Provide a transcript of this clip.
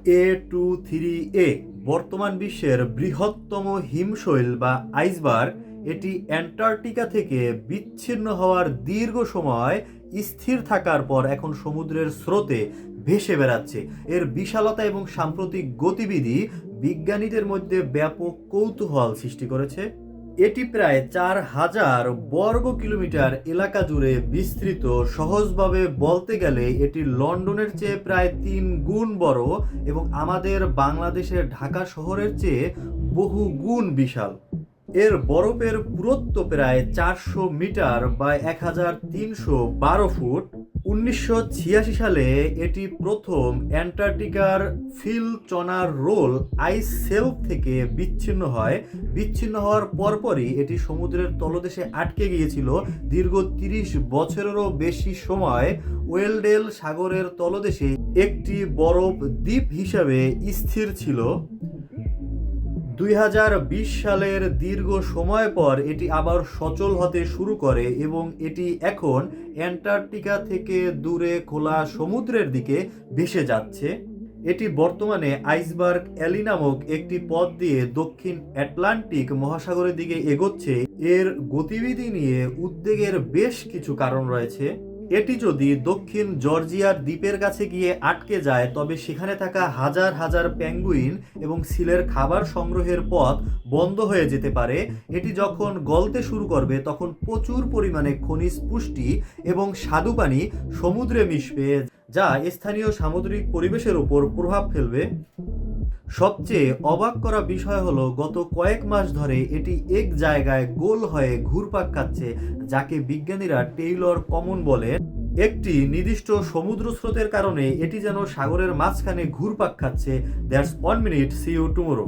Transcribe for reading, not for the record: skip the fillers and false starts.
A23A বর্তমান বিশ্বের বৃহত্তম হিমশৈল বা আইসবার্গ। এটি অ্যান্টার্কটিকা থেকে বিচ্ছিন্ন হওয়ার দীর্ঘ সময় স্থির থাকার পর এখন সমুদ্রের স্রোতে ভেসে বেড়াচ্ছে। এর বিশালতা এবং সাম্প্রতিক গতিবিধি বিজ্ঞানীদের মধ্যে ব্যাপক কৌতূহল সৃষ্টি করেছে। এটি প্রায় 4000 বর্গ কিলোমিটার এলাকা জুড়ে বিস্তৃত। সহজভাবে বলতে গেলে এটি লন্ডনের চেয়ে প্রায় 3 গুণ বড় এবং আমাদের বাংলাদেশের ঢাকা শহরের চেয়ে বহু গুণ বিশাল। এর বরফের পুরুত্ব প্রায় 400 মিটার বা 1312 ফুট। 1986 সালে এটি প্রথম অ্যান্টার্কটিকার ফিলচনার রোল আইস শেলফ থেকে বিচ্ছিন্ন হয়। বিচ্ছিন্ন হওয়ার পরপরই এটি সমুদ্রের তলদেশে আটকে গিয়েছিল দীর্ঘ 30 বছরেরও বেশি সময়। ওয়েলডেল সাগরের তলদেশে একটি বরফ দ্বীপ হিসাবে স্থির ছিল। 2020 সালের দীর্ঘ সময় পর এটি আবার সচল হতে শুরু করে এবং এটি এখন অ্যান্টার্কটিকা থেকে দূরে খোলা সমুদ্রের দিকে ভেসে যাচ্ছে। এটি বর্তমানে আইসবার্গ অ্যালি নামক একটি পথ দিয়ে দক্ষিণ আটলান্টিক মহাসাগরের দিকে এগোচ্ছে। এর গতিবিধি নিয়ে উদ্বেগের বেশ কিছু কারণ রয়েছে। এটি যদি দক্ষিণ জর্জিয়ার দ্বীপের কাছে গিয়ে আটকে যায় তবে সেখানে থাকা হাজার হাজার পেঙ্গুইন এবং সিলের খাবার সংগ্রহের পথ বন্ধ হয়ে যেতে পারে। এটি যখন গলতে শুরু করবে তখন প্রচুর পরিমাণে খনিজ পুষ্টি এবং স্বাদুপানি সমুদ্রে মিশবে, যা স্থানীয় সামুদ্রিক পরিবেশের উপর প্রভাব ফেলবে। সবচেয়ে অবাক করা বিষয় হলো গত কয়েক মাস ধরে এটি এক জায়গায় গোল হয়ে ঘুরপাক খাচ্ছে, যাকে বিজ্ঞানীরা টেইলর কমন বলে। একটি নির্দিষ্ট সমুদ্র স্রোতের কারণে এটি যেন সাগরের মাঝখানে ঘুরপাক খাচ্ছে। That's 1 minute, see you tomorrow.